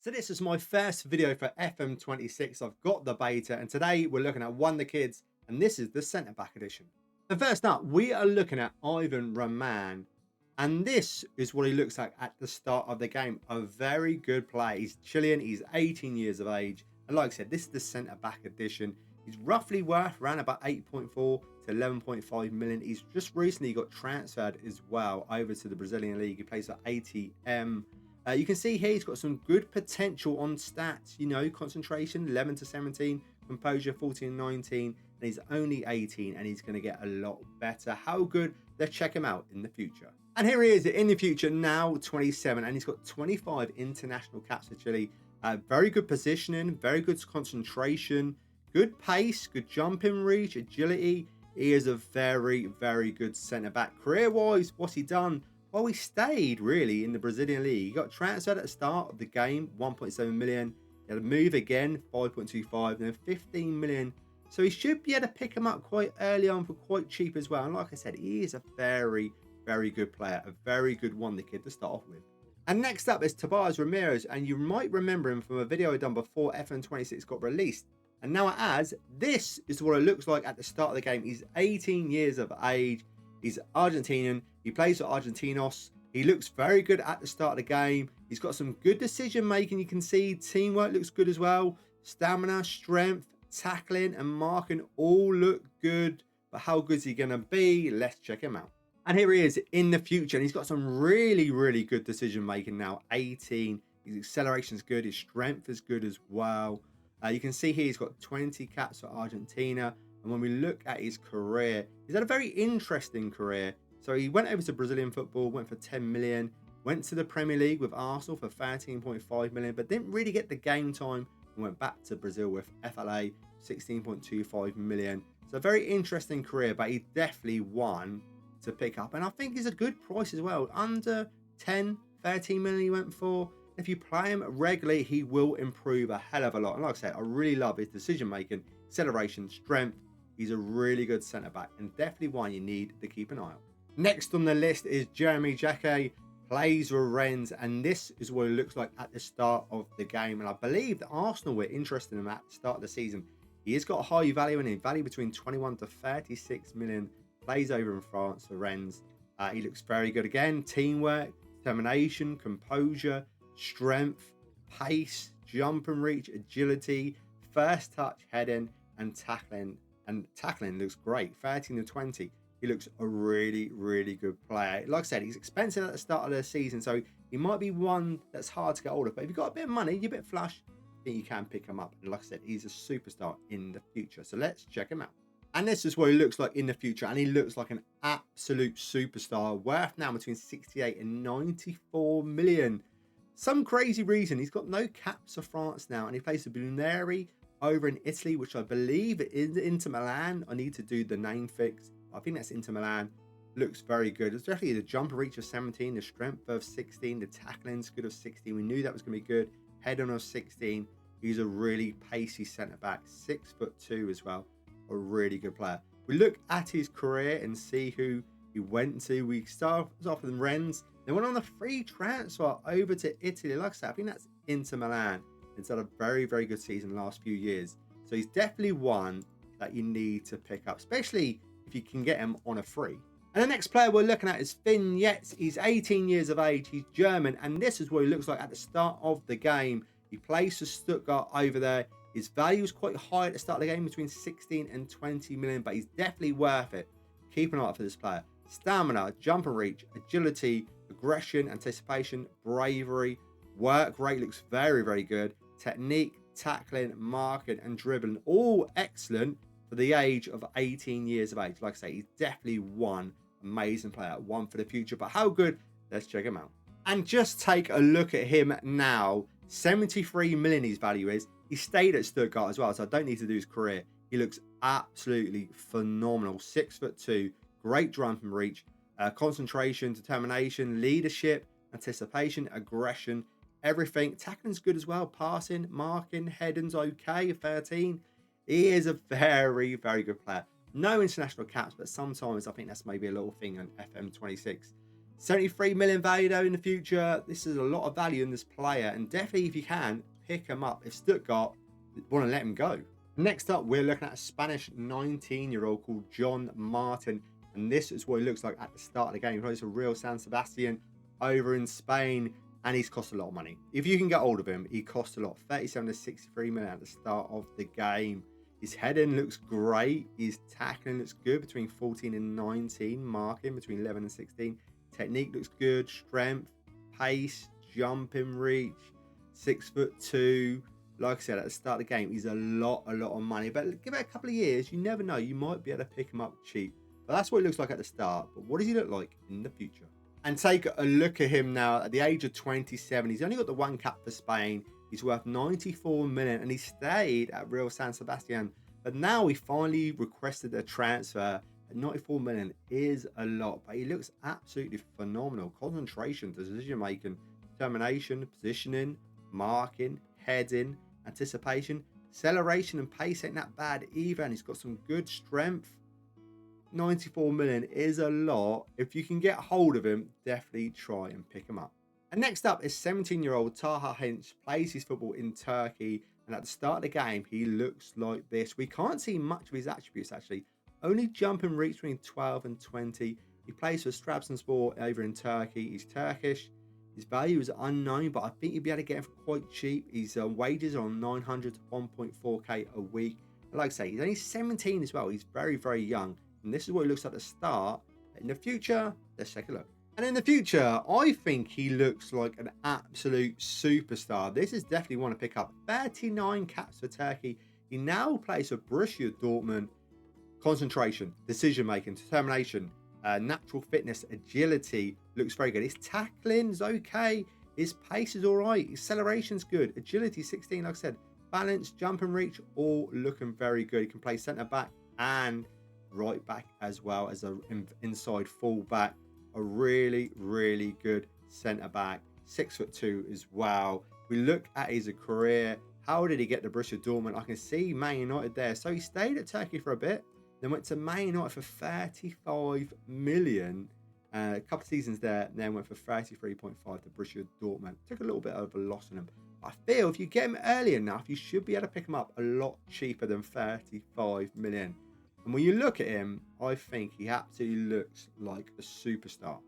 So this is my first video for FM26. I've got the beta and today we're looking at Wonderkids and this is the centre back edition. And first up, we are looking at Iván Román and this is what he looks like at the start of the game. A very good player. He's Chilean, he's 18 years of age. And like I said, this is the centre back edition. He's roughly worth around about 8.4 to 11.5 million. He's just recently got transferred as well over to the Brazilian league. He plays for ATM. You can see here he's got some good potential on stats, you know, concentration 11 to 17, composure 14 and 19, and he's only 18 and he's going to get a lot better. How good? Let's check him out in the future. And here he is in the future, now 27, and he's got 25 international caps for Chile. Very good positioning, very good concentration, good pace, good jumping reach, agility. He is a very, very good centre-back. Career-wise, what's he done? Well, he stayed really in the Brazilian league. He got transferred at the start of the game, 1.7 million. He had a move again, 5.25, and then 15 million. So he should be able to pick him up quite early on for quite cheap as well. And like I said, he is a very, very good player, a very good wonderkid to start off with. And next up is Tobías Ramírez, and you might remember him from a video I done before FM26 got released. And now it has. This is what it looks like at the start of the game. He's 18 years of age. He's Argentinian. He plays for Argentinos. He looks very good at the start of the game. He's got some good decision making. You can see teamwork looks good as well. Stamina, strength, tackling and marking all look good. But how good is he going to be? Let's check him out. And here he is in the future. And he's got some really, really good decision making now. 18. His acceleration is good. His strength is good as well. You can see here he's got 20 caps for Argentina. And when we look at his career, he's had a very interesting career. So he went over to Brazilian football, went for 10 million, went to the Premier League with Arsenal for 13.5 million, but didn't really get the game time and went back to Brazil with FLA, 16.25 million. So a very interesting career, but he definitely won to pick up. And I think he's a good price as well. Under 10, 13 million he went for. If you play him regularly, he will improve a hell of a lot. And like I said, I really love his decision making, acceleration, strength. He's a really good centre-back and definitely one you need to keep an eye on. Next on the list is Jérémy Jacquet, plays for Rennes, and this is what it looks like at the start of the game. And I believe that Arsenal were interested in him at the start of the season. He has got a high value in him, value between 21 to 36 million, plays over in France for Rennes. He looks very good again, teamwork, determination, composure, strength, pace, jump and reach, agility, first touch, heading, and tackling. And tackling looks great, 13 to 20. He looks a really, really good player. Like I said, he's expensive at the start of the season, so he might be one that's hard to get hold of. But if you've got a bit of money, you're a bit flush, I think you can pick him up. And like I said, he's a superstar in the future. So let's check him out. And this is what he looks like in the future. And he looks like an absolute superstar, worth now between 68 and 94 million. Some crazy reason. He's got no caps for France now, and he plays for Bruneri over in Italy, which I believe is Inter Milan. I need to do the name fix. I think that's Inter Milan. Looks very good. It's definitely the jumper reach of 17, the strength of 16, the tackling's good of 16. We knew that was going to be good. Head on of 16. He's a really pacey centre back, 6'2" as well. A really good player. We look at his career and see who he went to. We start off with Rennes. They went on a free transfer over to Italy. Like I said, I think that's Inter Milan. It's had a very, very good season the last few years. So he's definitely one that you need to pick up, especially if you can get him on a free. And the next player we're looking at is Jeltsch. He's 18 years of age. He's German. And this is what he looks like at the start of the game. He plays for Stuttgart over there. His value is quite high at the start of the game, between 16 and 20 million, but he's definitely worth it. Keep an eye out for this player. Stamina, jump and reach, agility, aggression, anticipation, bravery, work rate looks very, very good. Technique, tackling, marking, and dribbling, all excellent for the age of 18 years of age. Like I say, he's definitely one amazing player, one for the future. But how good? Let's check him out. And just take a look at him now. 73 million his value is. He stayed at Stuttgart as well, so I don't need to do his career. He looks absolutely phenomenal. 6'2", great jump and reach, concentration, determination, leadership, anticipation, aggression, everything. Tackling's good as well. Passing, marking, heading's okay. 13. He is a very, very good player. No international caps, but sometimes I think that's maybe a little thing on FM26. 73 million value though in the future. This is a lot of value in this player, and definitely if you can, pick him up if Stuttgart want to let him go. Next up, we're looking at a Spanish 19-year-old called Jon Martín, and this is what he looks like at the start of the game. He plays for Real San Sebastian over in Spain, and he's cost a lot of money. If you can get hold of him, he costs a lot. 37 to 63 million at the start of the game. His heading looks great. His tackling looks good between 14 and 19. Marking between 11 and 16. Technique looks good. Strength, pace, jumping reach. 6'2". Like I said, at the start of the game, he's a lot of money. But give it a couple of years, you never know. You might be able to pick him up cheap. But that's what he looks like at the start. But what does he look like in the future? And take a look at him now at the age of 27. He's only got the one cap for Spain. He's worth 94 million, and he stayed at Real San Sebastian. But now he finally requested a transfer. At 94 million is a lot, but he looks absolutely phenomenal. Concentration, decision making, determination, positioning, marking, heading, anticipation, acceleration, and pace ain't that bad either. And he's got some good strength. 94 million is a lot. If you can get hold of him, definitely try and pick him up. And next up is 17-year-old Taha. Plays his football in Turkey, and at the start of the game he looks like this. We can't see much of his attributes actually. Only jump and reach between 12 and 20. He plays for Trabzonspor over in Turkey. He's Turkish. His value is unknown, but I think you'd be able to get him for quite cheap. His wages are on 900 to 1.4k a week. And like I say, he's only 17 as well. He's very young. And this is what he looks like at the start. In the future, let's take a look. And in the future, I think he looks like an absolute superstar. This is definitely one to pick up. 39 caps for Turkey. He now plays for Borussia Dortmund. Concentration, decision making, determination, natural fitness, agility looks very good. His tackling is okay. His pace is all right. His acceleration's good. Agility 16, like I said. Balance, jump and reach, all looking very good. He can play centre back and right back as well as an inside full back. A really good centre back. 6'2" as well. We look at his career. How did he get to Borussia Dortmund? I can see Man United there. So he stayed at Turkey for a bit, then went to Man United for 35 million. A couple of seasons there, and then went for 33.5 to Borussia Dortmund. Took a little bit of a loss on him. I feel if you get him early enough, you should be able to pick him up a lot cheaper than 35 million. And when you look at him, I think he absolutely looks like a superstar.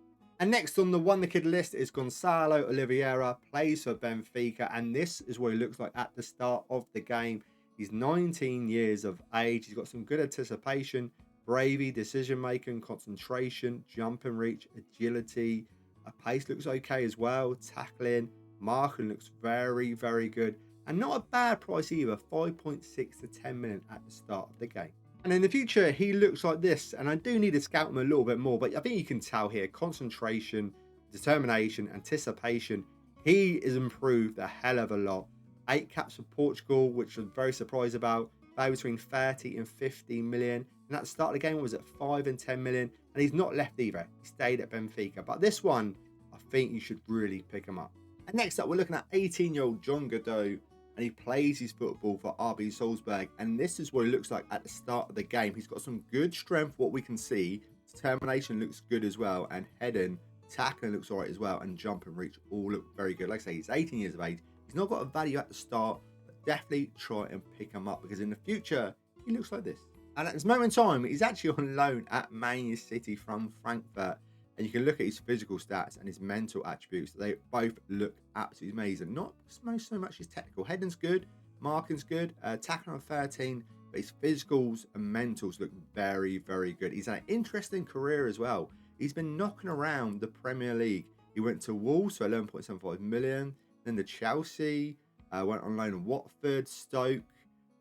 And next on the Wonderkid list is Gonçalo Oliveira, plays for Benfica, and this is what he looks like at the start of the game. He's 19 years of age. He's got some good anticipation, bravery, decision making, concentration, jump and reach, agility. A pace looks okay as well. Tackling, marking looks very good, and not a bad price either. 5.6 to 10 million at the start of the game. And in the future, he looks like this. And I do need to scout him a little bit more, but I think you can tell here, concentration, determination, anticipation. He is improved a hell of a lot. 8 caps for Portugal, which I'm very surprised about. Value between 30 and 50 million. And at the start of the game, was at 5 and 10 million. And he's not left either. He stayed at Benfica. But this one, I think you should really pick him up. And next up, we're looking at 18-year-old Joane Gadou. And he plays his football for RB Salzburg. And this is what he looks like at the start of the game. He's got some good strength, what we can see. Determination looks good as well. And heading, tackling looks all right as well. And jump and reach all look very good. Like I say, he's 18 years of age. He's not got a value at the start. But definitely try and pick him up. Because in the future, he looks like this. And at this moment in time, he's actually on loan at Man City from Frankfurt. And you can look at his physical stats and his mental attributes. They both look absolutely amazing. Not so much his technical. Heading's good. Marking's good. Tackling on 13. But his physicals and mentals look very good. He's had an interesting career as well. He's been knocking around the Premier League. He went to Wolves for 11.75 million. Then to Chelsea. Went on loan to Watford, Stoke.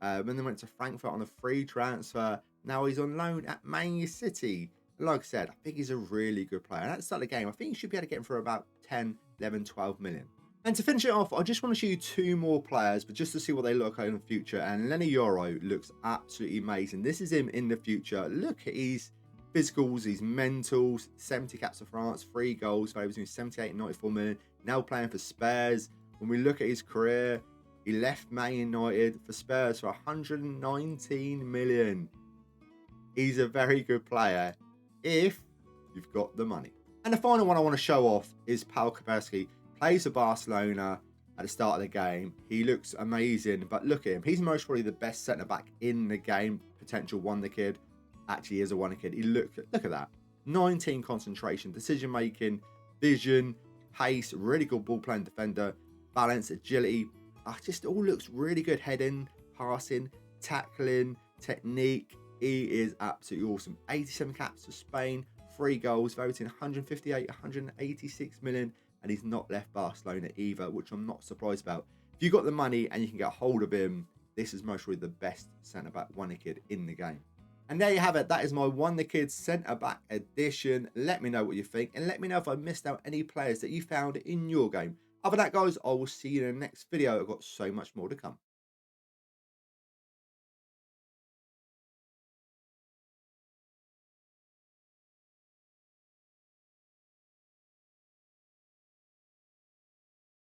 Then they went to Frankfurt on a free transfer. Now he's on loan at Man City. Like I said, I think he's a really good player. And at the start of the game, I think you should be able to get him for about 10, 11, 12 million. And to finish it off, I just want to show you 2 more players, but just to see what they look like in the future. And Leny Yoro looks absolutely amazing. This is him in the future. Look at his physicals, his mentals, 70 caps for France, 3 goals, value between 78 and 94 million. Now playing for Spurs. When we look at his career, he left Man United for Spurs for 119 million. He's a very good player if you've got the money. And the final one I want to show off is Pau Cubarsi. Plays for Barcelona at the start of the game. He looks amazing, but look at him. He's most probably the best centre-back in the game. Potential wonder kid. Actually is a wonder kid. Look at that. 19 concentration, decision-making, vision, pace, really good ball-playing defender, balance, agility. Just all looks really good. Heading, passing, tackling, technique. He is absolutely awesome. 87 caps for Spain, 3 goals, voting 158, 186 million, and he's not left Barcelona either, which I'm not surprised about. If you've got the money and you can get a hold of him, this is most probably the best centre-back wonder kid in the game. And there you have it. That is my wonderkids centre-back edition. Let me know what you think, and let me know if I missed out any players that you found in your game. Other than that, guys, I will see you in the next video. I've got so much more to come.